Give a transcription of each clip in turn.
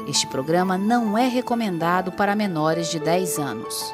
Este programa não é recomendado para menores de 10 anos.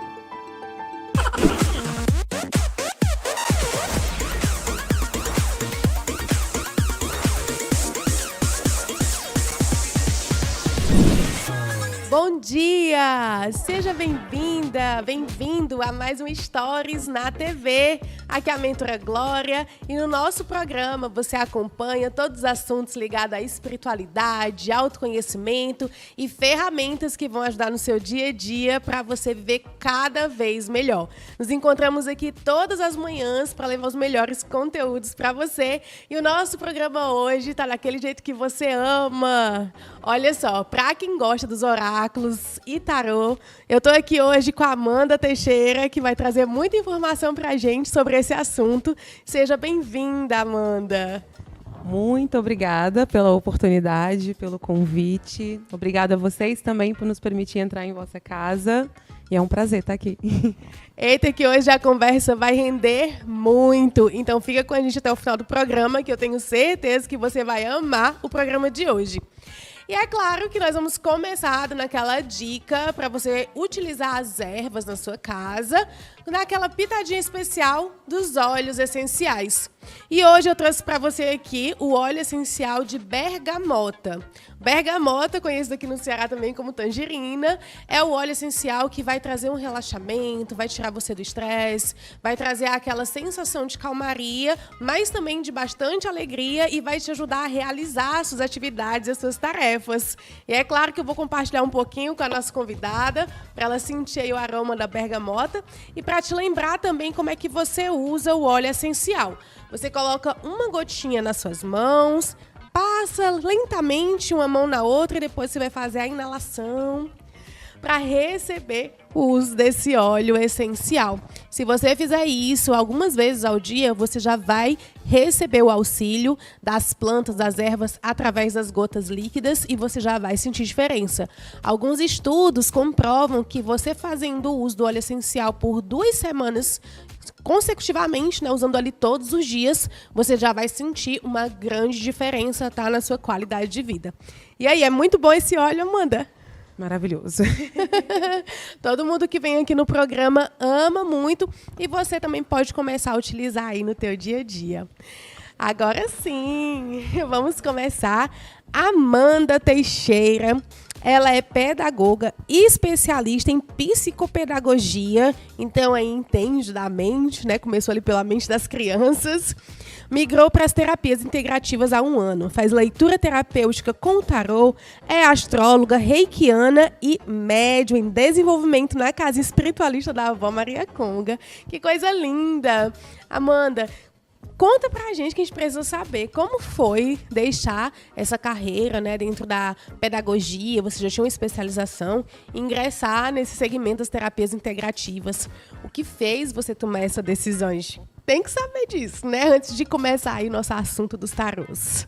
Bom dia! Seja bem-vinda, bem-vindo a mais um Stories na TV. Aqui é a mentora Glória e no nosso programa você acompanha todos os assuntos ligados à espiritualidade, autoconhecimento e ferramentas que vão ajudar no seu dia a dia para você viver cada vez melhor. Nos encontramos aqui todas as manhãs para levar os melhores conteúdos para você e o nosso programa hoje está daquele jeito que você ama. Olha só, para quem gosta dos oráculos e tarô, eu estou aqui hoje com a Amanda Teixeira, que vai trazer muita informação para a gente sobre esse assunto. Seja bem-vinda, Amanda. Muito obrigada pela oportunidade, pelo convite. Obrigada a vocês também por nos permitir entrar em vossa casa. E é um prazer estar aqui. Eita, que hoje a conversa vai render muito. Então fica com a gente até o final do programa, que eu tenho certeza que você vai amar o programa de hoje. E é claro que nós vamos começar naquela dica para você utilizar as ervas na sua casa, naquela pitadinha especial dos óleos essenciais. E hoje eu trouxe para você aqui o óleo essencial de bergamota. Bergamota, conhecido aqui no Ceará também como tangerina, é o óleo essencial que vai trazer um relaxamento, vai tirar você do estresse, vai trazer aquela sensação de calmaria, mas também de bastante alegria e vai te ajudar a realizar suas atividades e as suas tarefas. E é claro que eu vou compartilhar um pouquinho com a nossa convidada, para ela sentir aí o aroma da bergamota e para te lembrar também como é que você usa o óleo essencial. Você coloca uma gotinha nas suas mãos, passa lentamente uma mão na outra e depois você vai fazer a inalação para receber o uso desse óleo essencial. Se você fizer isso algumas vezes ao dia, você já vai receber o auxílio das plantas, das ervas, através das gotas líquidas e você já vai sentir diferença. Alguns estudos comprovam que você fazendo o uso do óleo essencial por 2 semanas consecutivamente, né, usando ali todos os dias, você já vai sentir uma grande diferença, tá, na sua qualidade de vida. E aí, é muito bom esse óleo, Amanda? Maravilhoso. Todo mundo que vem aqui no programa ama muito e você também pode começar a utilizar aí no teu dia a dia. Agora sim, vamos começar. Amanda Teixeira, ela é pedagoga e especialista em psicopedagogia, então aí entende da mente, né? Começou ali pela mente das crianças. Migrou para as terapias integrativas há 1 ano. Faz leitura terapêutica com tarô, é astróloga, reikiana e médium em desenvolvimento na casa espiritualista da avó Maria Conga. Que coisa linda! Amanda, conta pra gente que a gente precisa saber como foi deixar essa carreira, né, dentro da pedagogia, você já tinha uma especialização, ingressar nesse segmento das terapias integrativas. O que fez você tomar essa decisão? Tem que saber disso, né? Antes de começar aí o nosso assunto dos tarôs.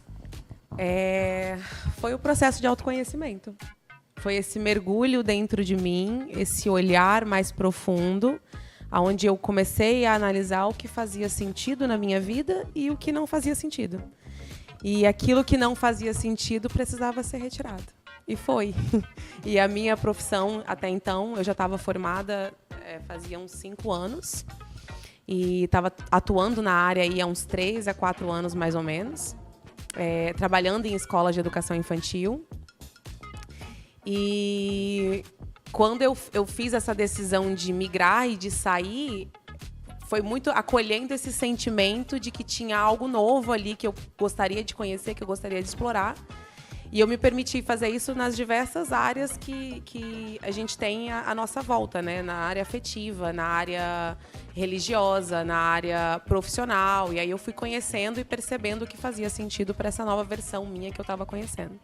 Foi o processo de autoconhecimento. Foi esse mergulho dentro de mim, esse olhar mais profundo, onde eu comecei a analisar o que fazia sentido na minha vida e o que não fazia sentido. E aquilo que não fazia sentido precisava ser retirado. E foi. E a minha profissão, até então, eu já estava formada fazia uns 5 anos. E estava atuando na área aí há uns 3 a 4 anos, mais ou menos. Trabalhando em escola de educação infantil. E quando eu fiz essa decisão de migrar e de sair, foi muito acolhendo esse sentimento de que tinha algo novo ali que eu gostaria de conhecer, que eu gostaria de explorar. E eu me permiti fazer isso nas diversas áreas que a gente tem à nossa volta, né? Na área afetiva, na área religiosa, na área profissional. E aí eu fui conhecendo e percebendo o que fazia sentido para essa nova versão minha que eu estava conhecendo.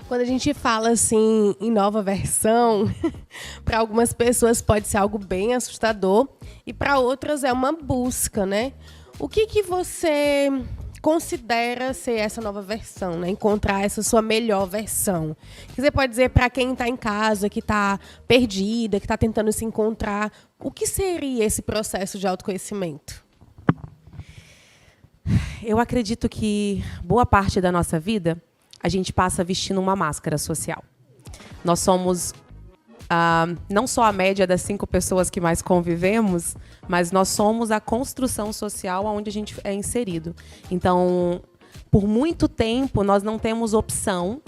Quando a gente fala assim em nova versão, para algumas pessoas pode ser algo bem assustador e para outras é uma busca, né? O que você considera ser essa nova versão, né? Encontrar essa sua melhor versão. O que você pode dizer para quem está em casa, que está perdida, que está tentando se encontrar, o que seria esse processo de autoconhecimento? Eu acredito que boa parte da nossa vida a gente passa vestindo uma máscara social. Nós somos não só a média das 5 pessoas que mais convivemos, mas nós somos a construção social onde a gente é inserido. Então, por muito tempo, nós não temos opção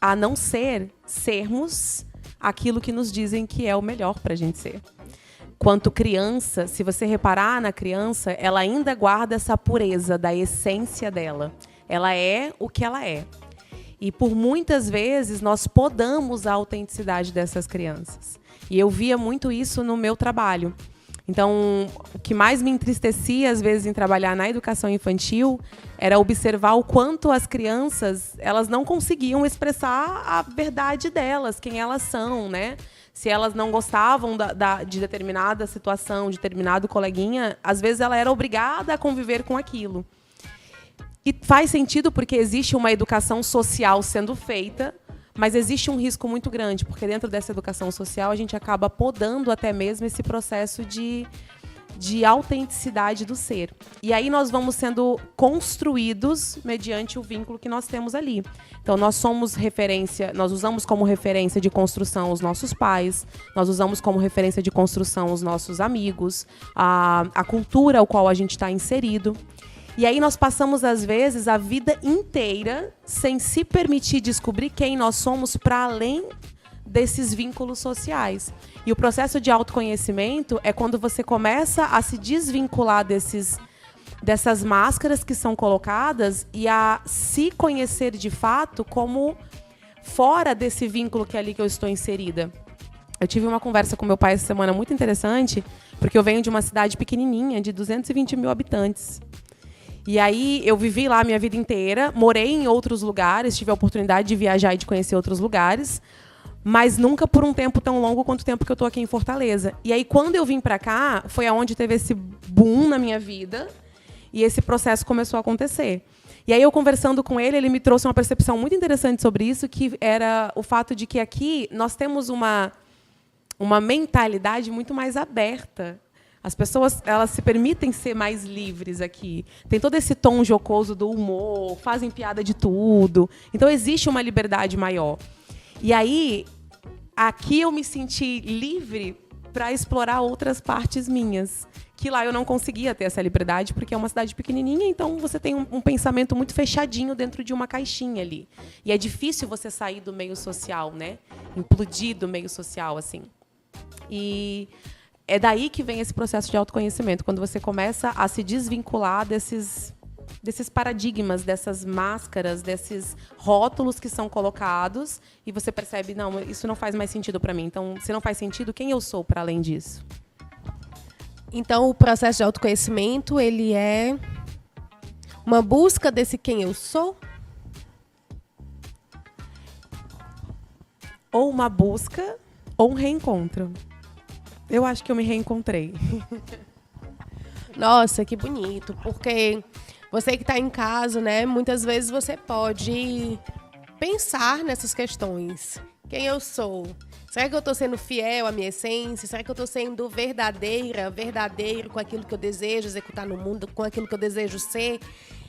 a não sermos aquilo que nos dizem que é o melhor para a gente ser. Quanto criança, se você reparar na criança, ela ainda guarda essa pureza da essência dela. Ela é o que ela é. E por muitas vezes nós podamos a autenticidade dessas crianças. E eu via muito isso no meu trabalho. Então, o que mais me entristecia às vezes em trabalhar na educação infantil era observar o quanto as crianças, elas não conseguiam expressar a verdade delas, quem elas são, né? Se elas não gostavam de determinada situação, de determinado coleguinha, às vezes ela era obrigada a conviver com aquilo. E faz sentido porque existe uma educação social sendo feita, mas existe um risco muito grande, porque dentro dessa educação social a gente acaba podando até mesmo esse processo de autenticidade do ser. E aí nós vamos sendo construídos mediante o vínculo que nós temos ali. Então nós somos referência, nós usamos como referência de construção os nossos pais, nós usamos como referência de construção os nossos amigos, a cultura ao qual a gente está inserido. E aí nós passamos, às vezes, a vida inteira sem se permitir descobrir quem nós somos para além desses vínculos sociais. E o processo de autoconhecimento é quando você começa a se desvincular dessas máscaras que são colocadas e a se conhecer de fato como fora desse vínculo que é ali que eu estou inserida. Eu tive uma conversa com meu pai essa semana muito interessante, porque eu venho de uma cidade pequenininha, de 220 mil habitantes. E aí eu vivi lá a minha vida inteira, morei em outros lugares, tive a oportunidade de viajar e de conhecer outros lugares, mas nunca por um tempo tão longo quanto o tempo que eu estou aqui em Fortaleza. E aí quando eu vim para cá, foi aonde teve esse boom na minha vida e esse processo começou a acontecer. E aí eu conversando com ele, ele me trouxe uma percepção muito interessante sobre isso, que era o fato de que aqui nós temos uma mentalidade muito mais aberta. As pessoas, elas se permitem ser mais livres aqui. Tem todo esse tom jocoso do humor, fazem piada de tudo. Então, existe uma liberdade maior. E aí, aqui eu me senti livre para explorar outras partes minhas. Que lá eu não conseguia ter essa liberdade, porque é uma cidade pequenininha, então você tem um pensamento muito fechadinho dentro de uma caixinha ali. E é difícil você sair do meio social, né? Implodir do meio social, assim. E é daí que vem esse processo de autoconhecimento, quando você começa a se desvincular desses paradigmas, dessas máscaras, desses rótulos que são colocados, e você percebe, não, isso não faz mais sentido para mim. Então, se não faz sentido, quem eu sou para além disso? Então, o processo de autoconhecimento, ele é uma busca desse quem eu sou? Ou uma busca, ou um reencontro. Eu acho que eu me reencontrei. Nossa, que bonito, porque você que está em casa, né, muitas vezes você pode pensar nessas questões. Quem eu sou? Será que eu estou sendo fiel à minha essência? Será que eu estou sendo verdadeiro com aquilo que eu desejo executar no mundo, com aquilo que eu desejo ser?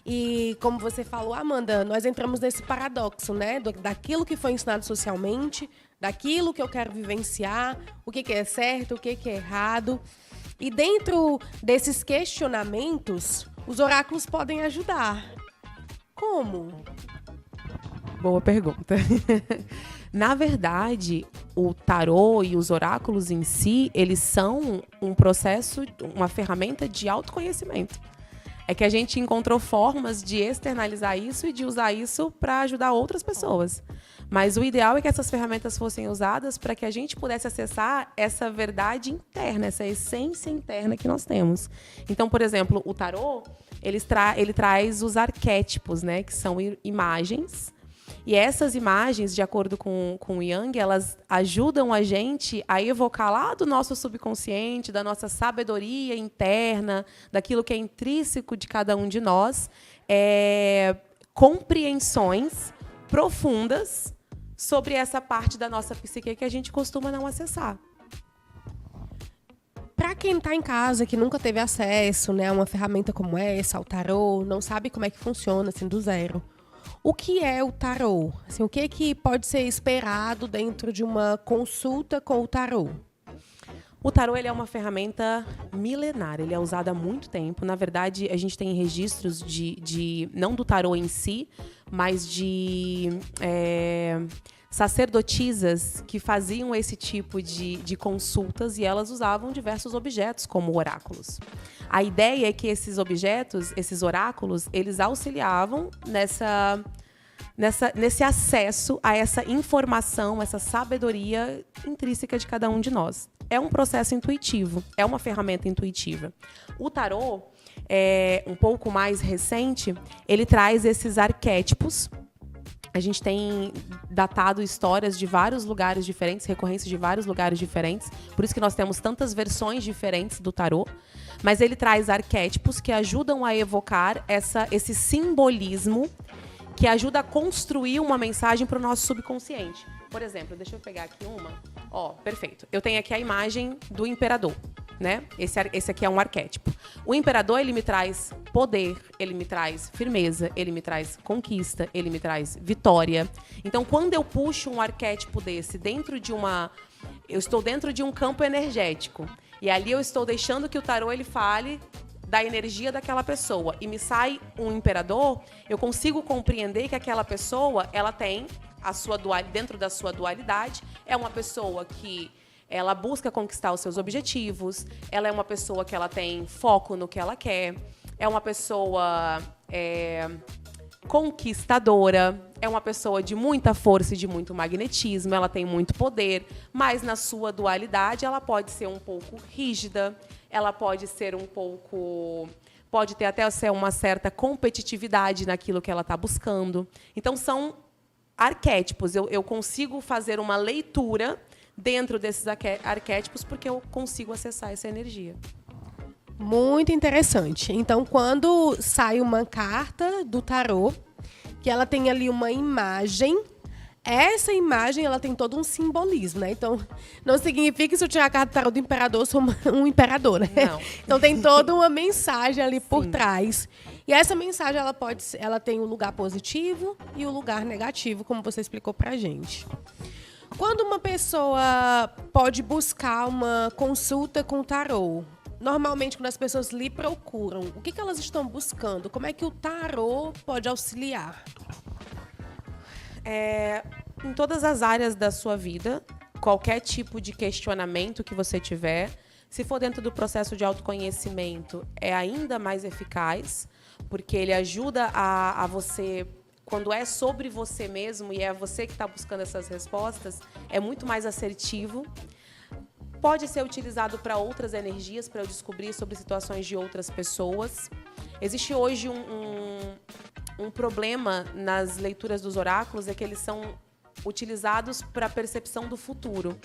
E como você falou, Amanda, nós entramos nesse paradoxo, né, daquilo que foi ensinado socialmente, daquilo que eu quero vivenciar, o que é certo, o que é errado. E dentro desses questionamentos, os oráculos podem ajudar. Como? Boa pergunta. Na verdade, o tarô e os oráculos em si, eles são um processo, uma ferramenta de autoconhecimento. É que a gente encontrou formas de externalizar isso e de usar isso para ajudar outras pessoas. Mas o ideal é que essas ferramentas fossem usadas para que a gente pudesse acessar essa verdade interna, essa essência interna que nós temos. Então, por exemplo, o tarô, ele traz os arquétipos, né, que são imagens. E essas imagens, de acordo com o Jung, elas ajudam a gente a evocar lá do nosso subconsciente, da nossa sabedoria interna, daquilo que é intrínseco de cada um de nós, compreensões profundas sobre essa parte da nossa psique que a gente costuma não acessar. Para quem está em casa, que nunca teve acesso, né, a uma ferramenta como essa, ao tarô, não sabe como é que funciona, assim, do zero. O que é o tarô? Assim, o que pode ser esperado dentro de uma consulta com o tarô? O tarô ele é uma ferramenta milenar, ele é usado há muito tempo. Na verdade, a gente tem registros não do tarô em si, mas de sacerdotisas que faziam esse tipo de consultas, e elas usavam diversos objetos como oráculos. A ideia é que esses objetos, esses oráculos, eles auxiliavam nesse acesso a essa informação, essa sabedoria intrínseca de cada um de nós. É um processo intuitivo, é uma ferramenta intuitiva. O tarô, um pouco mais recente, ele traz esses arquétipos. A gente tem datado histórias de vários lugares diferentes, recorrências de vários lugares diferentes, por isso que nós temos tantas versões diferentes do tarô, mas ele traz arquétipos que ajudam a evocar esse simbolismo, que ajuda a construir uma mensagem para o nosso subconsciente. Por exemplo, deixa eu pegar aqui uma. Ó, perfeito. Eu tenho aqui a imagem do imperador, né? Esse aqui é um arquétipo. O imperador, ele me traz poder, ele me traz firmeza, ele me traz conquista, ele me traz vitória. Então, quando eu puxo um arquétipo desse eu estou dentro de um campo energético, e ali eu estou deixando que o tarô ele fale da energia daquela pessoa, e me sai um imperador, eu consigo compreender que aquela pessoa, ela tem dentro da sua dualidade, é uma pessoa que ela busca conquistar os seus objetivos, ela é uma pessoa que ela tem foco no que ela quer, é uma pessoa conquistadora, é uma pessoa de muita força e de muito magnetismo, ela tem muito poder, mas na sua dualidade ela pode ser um pouco rígida, ela pode ser pode ter até uma certa competitividade naquilo que ela está buscando. Então, são arquétipos. Eu consigo fazer uma leitura dentro desses arquétipos porque eu consigo acessar essa energia. Muito interessante. Então, quando sai uma carta do tarô, que ela tem ali uma imagem, essa imagem ela tem todo um simbolismo, né? Então, não significa que se eu tirar a carta do tarô do imperador, eu sou um imperador, né? Não. Então, tem toda uma mensagem ali por trás. E essa mensagem, ela tem o lugar positivo e o lugar negativo, como você explicou pra gente. Quando uma pessoa pode buscar uma consulta com o tarô, normalmente, quando as pessoas lhe procuram, o que elas estão buscando? Como é que o tarô pode auxiliar? Em todas as áreas da sua vida, qualquer tipo de questionamento que você tiver, se for dentro do processo de autoconhecimento, é ainda mais eficaz, porque ele ajuda a você, quando é sobre você mesmo e é você que está buscando essas respostas, é muito mais assertivo. Pode ser utilizado para outras energias, para eu descobrir sobre situações de outras pessoas. Existe hoje um problema nas leituras dos oráculos, é que eles são utilizados para a percepção do futuro.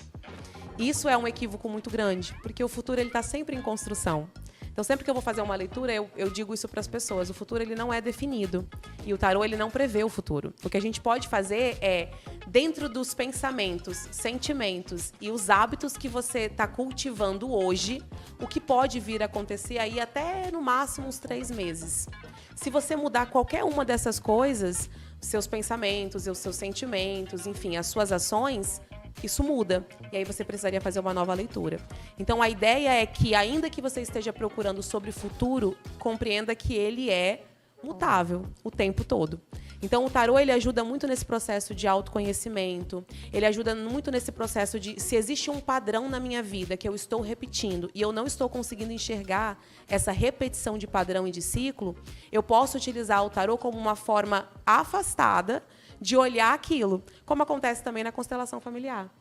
Isso é um equívoco muito grande, porque o futuro está sempre em construção. Então, sempre que eu vou fazer uma leitura, eu digo isso para as pessoas. O futuro ele não é definido. E o tarô ele não prevê o futuro. O que a gente pode fazer é, dentro dos pensamentos, sentimentos e os hábitos que você está cultivando hoje, o que pode vir a acontecer aí até, no máximo, uns 3 meses. Se você mudar qualquer uma dessas coisas, seus pensamentos, os seus sentimentos, enfim, as suas ações, isso muda. E aí você precisaria fazer uma nova leitura. Então, a ideia é que, ainda que você esteja procurando sobre o futuro, compreenda que ele é mutável o tempo todo. Então, o tarô ele ajuda muito nesse processo de autoconhecimento. Ele ajuda muito nesse processo de, se existe um padrão na minha vida que eu estou repetindo e eu não estou conseguindo enxergar essa repetição de padrão e de ciclo, eu posso utilizar o tarô como uma forma afastada de olhar aquilo, como acontece também na constelação familiar.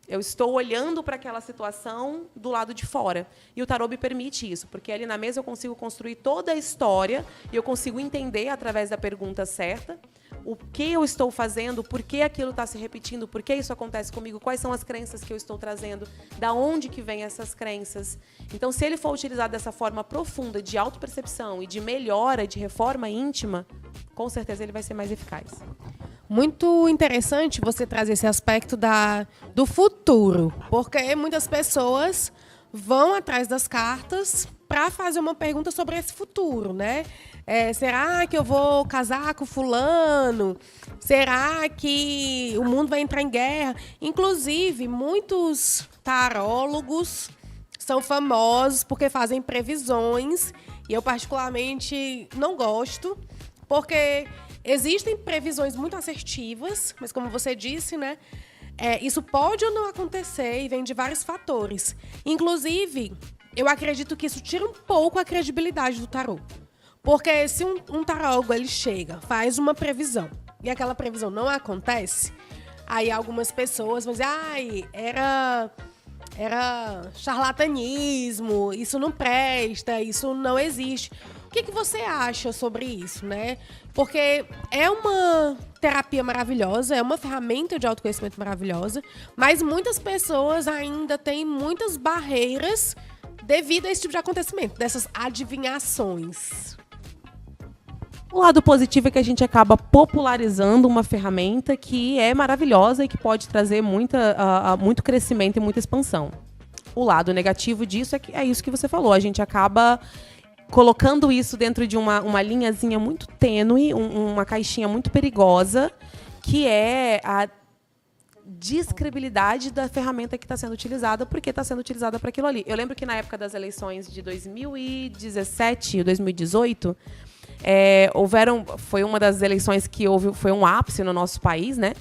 Eu estou olhando para aquela situação do lado de fora. E o tarô me permite isso, porque ali na mesa eu consigo construir toda a história e eu consigo entender, através da pergunta certa, o que eu estou fazendo, por que aquilo está se repetindo, por que isso acontece comigo, quais são as crenças que eu estou trazendo, da onde que vêm essas crenças. Então, se ele for utilizado dessa forma profunda de autopercepção e de melhora, de reforma íntima, com certeza ele vai ser mais eficaz. Muito interessante você trazer esse aspecto do futuro, porque muitas pessoas vão atrás das cartas para fazer uma pergunta sobre esse futuro, né? Será que eu vou casar com fulano? Será que o mundo vai entrar em guerra? Inclusive, muitos tarólogos são famosos porque fazem previsões, e eu particularmente não gosto, porque existem previsões muito assertivas, mas como você disse, né? Isso pode ou não acontecer e vem de vários fatores. Inclusive, eu acredito que isso tira um pouco a credibilidade do tarô. Porque se um tarólogo ele chega, faz uma previsão, e aquela previsão não acontece, aí algumas pessoas vão dizer, era charlatanismo, isso não presta, isso não existe. O que você acha sobre isso, né? Porque é uma terapia maravilhosa, é uma ferramenta de autoconhecimento maravilhosa, mas muitas pessoas ainda têm muitas barreiras devido a esse tipo de acontecimento, dessas adivinhações. O lado positivo é que a gente acaba popularizando uma ferramenta que é maravilhosa e que pode trazer muito crescimento e muita expansão. O lado negativo disso é isso que você falou. A gente acaba colocando isso dentro de uma linhazinha muito tênue, uma caixinha muito perigosa, que é a descredibilidade da ferramenta que está sendo utilizada, porque está sendo utilizada para aquilo ali. Eu lembro que na época das eleições de 2017 e 2018, foi uma das eleições que foi um ápice no nosso país, né?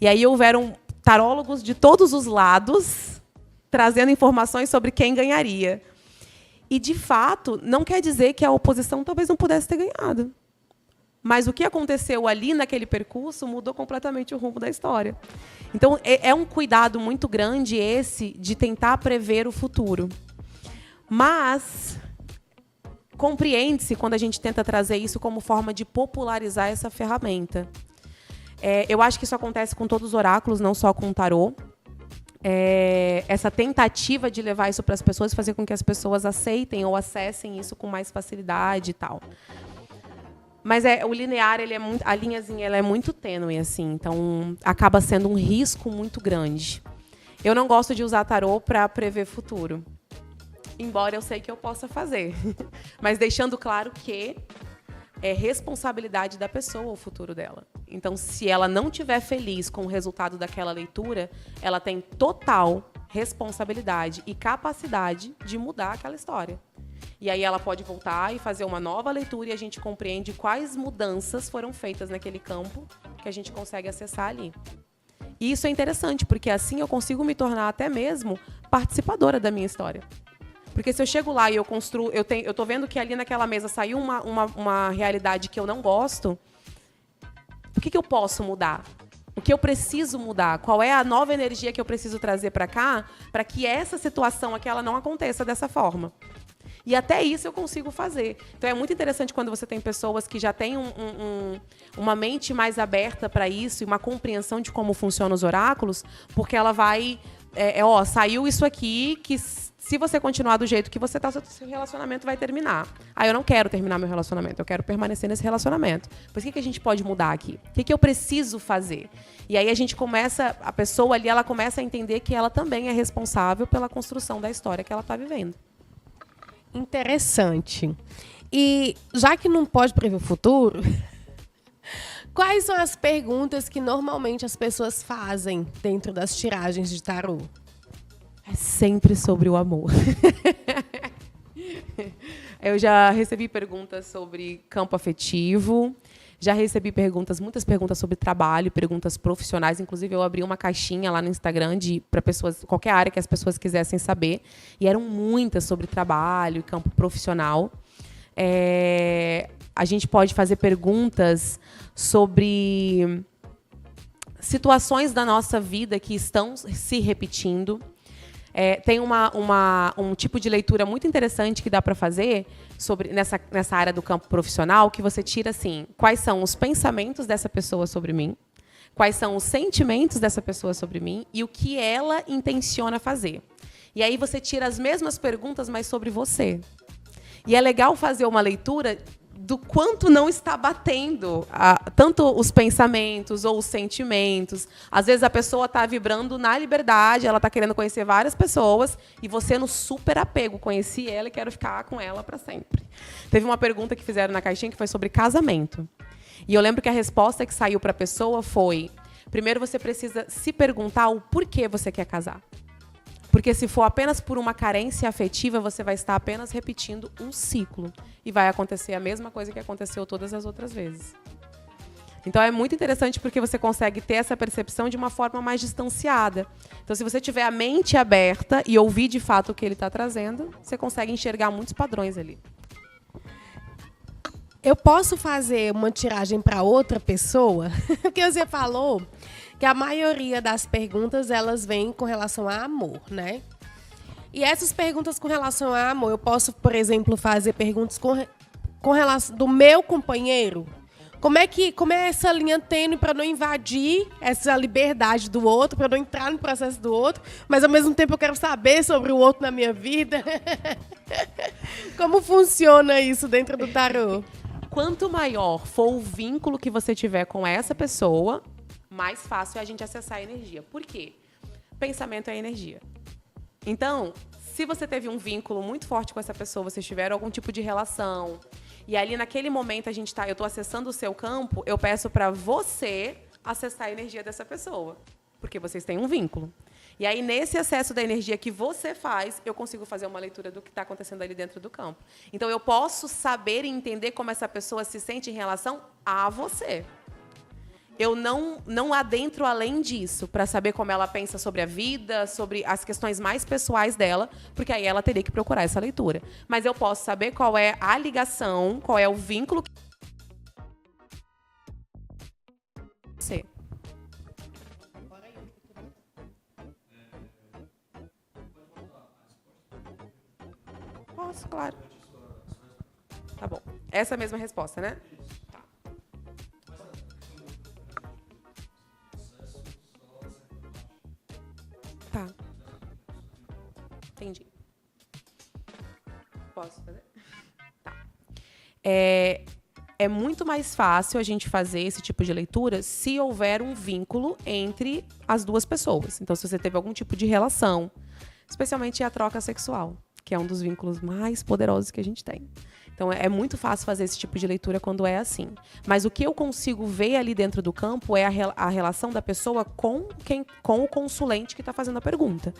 E aí houveram tarólogos de todos os lados trazendo informações sobre quem ganharia. E, de fato, não quer dizer que a oposição talvez não pudesse ter ganhado. Mas o que aconteceu ali naquele percurso mudou completamente o rumo da história. Então, é um cuidado muito grande esse de tentar prever o futuro. Mas compreende-se quando a gente tenta trazer isso como forma de popularizar essa ferramenta. Eu acho que isso acontece com todos os oráculos, não só com o tarô. Essa tentativa de levar isso para as pessoas, fazer com que as pessoas aceitem ou acessem isso com mais facilidade e tal. Mas o linear, a linhazinha ela é muito tênue, assim, então acaba sendo um risco muito grande. Eu não gosto de usar tarô para prever futuro, embora eu sei que eu possa fazer, mas deixando claro que é responsabilidade da pessoa o futuro dela. Então, se ela não estiver feliz com o resultado daquela leitura, ela tem total responsabilidade e capacidade de mudar aquela história. E aí ela pode voltar e fazer uma nova leitura e a gente compreende quais mudanças foram feitas naquele campo que a gente consegue acessar ali. E isso é interessante, porque assim eu consigo me tornar até mesmo participadora da minha história. Porque se eu chego lá e eu construo, eu estou vendo que ali naquela mesa saiu uma realidade que eu não gosto, o que eu posso mudar? O que eu preciso mudar? Qual é a nova energia que eu preciso trazer para cá para que essa situação aqui ela não aconteça dessa forma? E até isso eu consigo fazer. Então é muito interessante quando você tem pessoas que já têm uma mente mais aberta para isso e uma compreensão de como funcionam os oráculos, porque ela vai... saiu isso aqui que... Se você continuar do jeito que você está, seu relacionamento vai terminar. Eu não quero terminar meu relacionamento, eu quero permanecer nesse relacionamento. Pois o que a gente pode mudar aqui? O que eu preciso fazer? E aí a pessoa ali, ela começa a entender que ela também é responsável pela construção da história que ela está vivendo. Interessante. E já que não pode prever o futuro, quais são as perguntas que normalmente as pessoas fazem dentro das tiragens de tarô? É sempre sobre o amor. Eu já recebi perguntas sobre campo afetivo, já recebi muitas perguntas sobre trabalho, perguntas profissionais. Inclusive, eu abri uma caixinha lá no Instagram para pessoas, qualquer área que as pessoas quisessem saber. E eram muitas sobre trabalho e campo profissional. A gente pode fazer perguntas sobre situações da nossa vida que estão se repetindo. Tem um tipo de leitura muito interessante que dá para fazer nessa área do campo profissional, que você tira assim, quais são os pensamentos dessa pessoa sobre mim, quais são os sentimentos dessa pessoa sobre mim e o que ela intenciona fazer. E aí você tira as mesmas perguntas, mas sobre você. E é legal fazer uma leitura do quanto não está batendo tanto os pensamentos ou os sentimentos. Às vezes a pessoa está vibrando na liberdade, ela está querendo conhecer várias pessoas, e você no super apego, conheci ela e quero ficar com ela para sempre. Teve uma pergunta que fizeram na caixinha que foi sobre casamento. E eu lembro que a resposta que saiu para a pessoa foi: primeiro você precisa se perguntar o porquê você quer casar. Porque se for apenas por uma carência afetiva, você vai estar apenas repetindo um ciclo. E vai acontecer a mesma coisa que aconteceu todas as outras vezes. Então é muito interessante porque você consegue ter essa percepção de uma forma mais distanciada. Então, se você tiver a mente aberta e ouvir de fato o que ele está trazendo, você consegue enxergar muitos padrões ali. Eu posso fazer uma tiragem para outra pessoa? Porque você falou que a maioria das perguntas, elas vêm com relação a amor, né? E essas perguntas com relação a amor, eu posso, por exemplo, fazer perguntas com relação do meu companheiro? Como é essa linha tênue para não invadir essa liberdade do outro, para não entrar no processo do outro, mas ao mesmo tempo eu quero saber sobre o outro na minha vida? Como funciona isso dentro do tarô? Quanto maior for o vínculo que você tiver com essa pessoa, mais fácil é a gente acessar a energia. Por quê? Pensamento é energia. Então, se você teve um vínculo muito forte com essa pessoa, vocês tiveram algum tipo de relação, e ali naquele momento eu estou acessando o seu campo, eu peço para você acessar a energia dessa pessoa, porque vocês têm um vínculo. E aí, nesse acesso da energia que você faz, eu consigo fazer uma leitura do que está acontecendo ali dentro do campo. Então, eu posso saber e entender como essa pessoa se sente em relação a você. Eu não adentro além disso para saber como ela pensa sobre a vida, sobre as questões mais pessoais dela, porque aí ela teria que procurar essa leitura. Mas eu posso saber qual é a ligação, qual é o vínculo que você. Posso, claro. Tá bom. Essa é a mesma resposta, né? Tá. Entendi. Posso fazer? Tá. É muito mais fácil a gente fazer esse tipo de leitura se houver um vínculo entre as duas pessoas. Então, se você teve algum tipo de relação, especialmente a troca sexual, que é um dos vínculos mais poderosos que a gente tem. Então, é muito fácil fazer esse tipo de leitura quando é assim. Mas o que eu consigo ver ali dentro do campo é a relação da pessoa com o consulente que está fazendo a pergunta.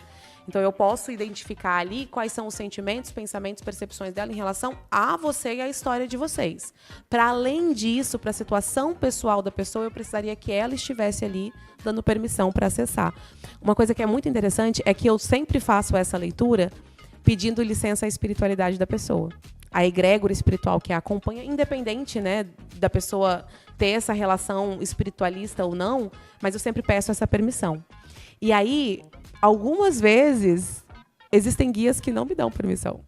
Então, eu posso identificar ali quais são os sentimentos, pensamentos, percepções dela em relação a você e à história de vocês. Para além disso, para a situação pessoal da pessoa, eu precisaria que ela estivesse ali dando permissão para acessar. Uma coisa que é muito interessante é que eu sempre faço essa leitura pedindo licença à espiritualidade da pessoa. A egrégora espiritual que a acompanha, independente, né, da pessoa ter essa relação espiritualista ou não, mas eu sempre peço essa permissão. E aí, algumas vezes, existem guias que não me dão permissão.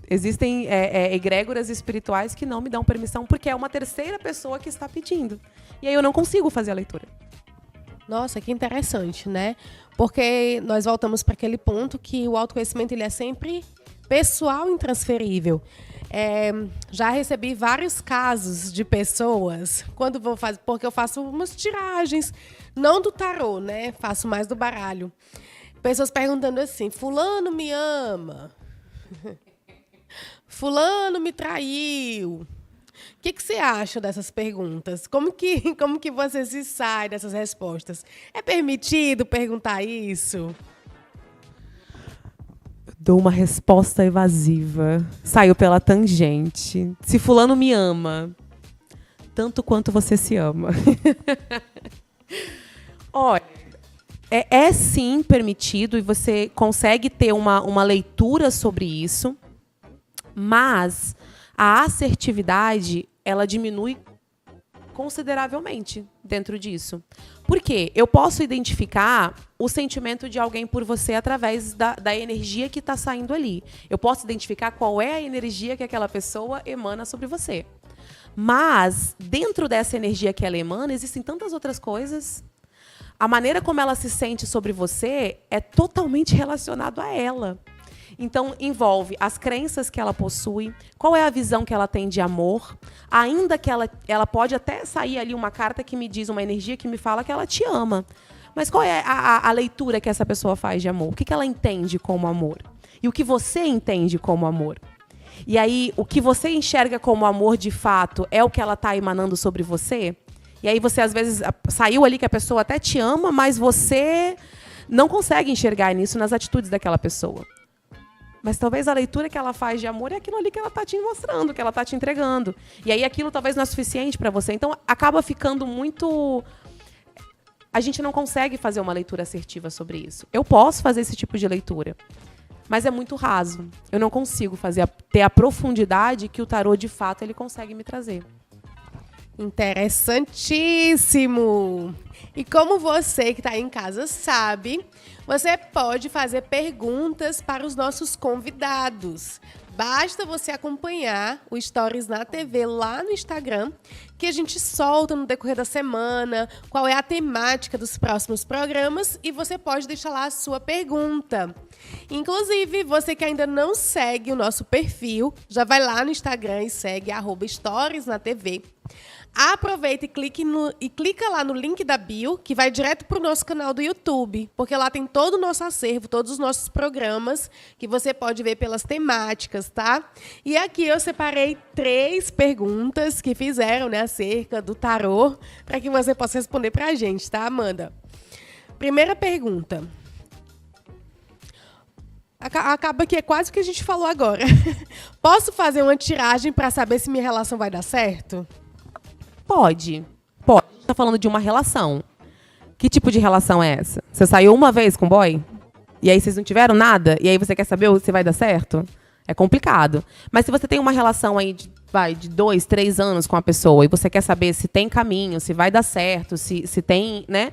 Existem egrégoras espirituais que não me dão permissão porque é uma terceira pessoa que está pedindo. E aí eu não consigo fazer a leitura. Nossa, que interessante, né? Porque nós voltamos para aquele ponto que o autoconhecimento ele é sempre pessoal e intransferível. Já recebi vários casos de pessoas, quando vou fazer, porque eu faço umas tiragens, não do tarô, né? Faço mais do baralho. Pessoas perguntando assim: fulano me ama, fulano me traiu. O que você acha dessas perguntas? Como que você se sai dessas respostas? É permitido perguntar isso? Dou uma resposta evasiva. Saio pela tangente. Se fulano me ama, tanto quanto você se ama. Olha, é sim permitido e você consegue ter uma leitura sobre isso, mas a assertividade, ela diminui consideravelmente dentro disso. Por quê? Eu posso identificar o sentimento de alguém por você através da energia que está saindo ali. Eu posso identificar qual é a energia que aquela pessoa emana sobre você. Mas, dentro dessa energia que ela emana, existem tantas outras coisas. A maneira como ela se sente sobre você é totalmente relacionado a ela. Então, envolve as crenças que ela possui, qual é a visão que ela tem de amor, ainda que ela pode até sair ali uma carta que me diz, uma energia que me fala que ela te ama. Mas qual é a leitura que essa pessoa faz de amor? O que ela entende como amor? E o que você entende como amor? E aí, o que você enxerga como amor de fato é o que ela está emanando sobre você? E aí você, às vezes, saiu ali que a pessoa até te ama, mas você não consegue enxergar nisso nas atitudes daquela pessoa. Mas talvez a leitura que ela faz de amor é aquilo ali que ela está te mostrando, que ela está te entregando. E aí aquilo talvez não é suficiente para você. Então, acaba ficando muito... A gente não consegue fazer uma leitura assertiva sobre isso. Eu posso fazer esse tipo de leitura, mas é muito raso. Eu não consigo ter a profundidade que o tarô, de fato, ele consegue me trazer. Interessantíssimo! E como você que está aí em casa sabe, você pode fazer perguntas para os nossos convidados. Basta você acompanhar o Stories na TV lá no Instagram, que a gente solta no decorrer da semana, qual é a temática dos próximos programas, e você pode deixar lá a sua pergunta. Inclusive, você que ainda não segue o nosso perfil, já vai lá no Instagram e segue @Stories na TV. Aproveita e clica lá no link da bio, que vai direto para o nosso canal do YouTube, porque lá tem todo o nosso acervo, todos os nossos programas, que você pode ver pelas temáticas, tá? E aqui eu separei 3 perguntas que fizeram, né, acerca do tarô, para que você possa responder para a gente, tá, Amanda? Primeira pergunta. Acaba que é quase o que a gente falou agora. Posso fazer uma tiragem para saber se minha relação vai dar certo? Pode. A gente está falando de uma relação. Que tipo de relação é essa? Você saiu uma vez com o boy? E aí vocês não tiveram nada? E aí você quer saber se vai dar certo? É complicado. Mas se você tem uma relação aí de 2, 3 anos com a pessoa e você quer saber se tem caminho, se vai dar certo, se tem, né?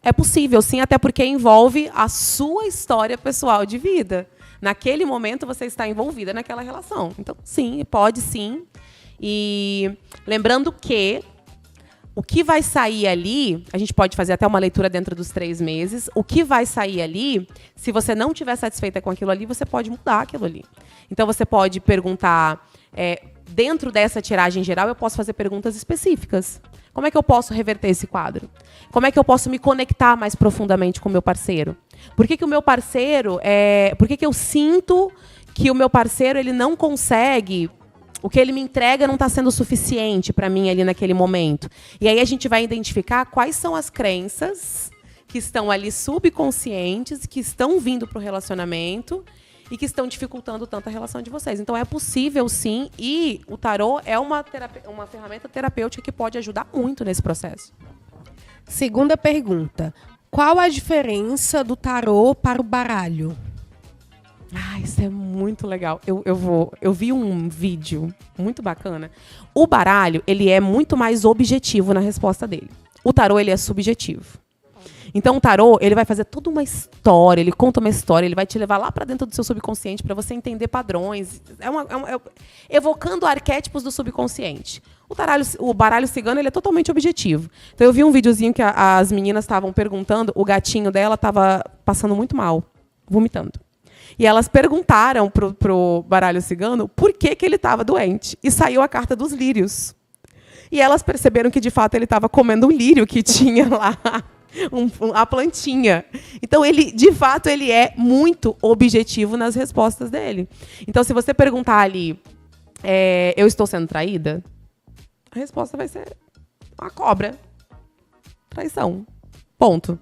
É possível, sim, até porque envolve a sua história pessoal de vida. Naquele momento você está envolvida naquela relação. Então, sim, pode sim. E lembrando que o que vai sair ali, a gente pode fazer até uma leitura dentro dos 3 meses, o que vai sair ali, se você não estiver satisfeita com aquilo ali, você pode mudar aquilo ali. Então, você pode perguntar, dentro dessa tiragem geral, eu posso fazer perguntas específicas. Como é que eu posso reverter esse quadro? Como é que eu posso me conectar mais profundamente com o meu parceiro? Por que o meu parceiro... Por que eu sinto que o meu parceiro ele não consegue... O que ele me entrega não está sendo suficiente para mim ali naquele momento. E aí a gente vai identificar quais são as crenças que estão ali subconscientes, que estão vindo para o relacionamento e que estão dificultando tanto a relação de vocês. Então é possível, sim, e o tarô é uma ferramenta terapêutica que pode ajudar muito nesse processo. Segunda pergunta. Qual a diferença do tarô para o baralho? Isso é muito legal. Eu vi um vídeo muito bacana. O baralho, ele é muito mais objetivo na resposta dele. O tarô, ele é subjetivo. Então, o tarô, ele vai fazer toda uma história, ele conta uma história, ele vai te levar lá para dentro do seu subconsciente para você entender padrões, evocando arquétipos do subconsciente. O baralho cigano, ele é totalmente objetivo. Então, eu vi um videozinho que as meninas estavam perguntando, o gatinho dela estava passando muito mal, vomitando. E elas perguntaram pro baralho cigano por que ele estava doente. E saiu a carta dos lírios. E elas perceberam que, de fato, ele estava comendo um lírio que tinha lá, a plantinha. Então, ele, de fato, ele é muito objetivo nas respostas dele. Então, se você perguntar ali, eu estou sendo traída? A resposta vai ser uma cobra. Traição. Ponto.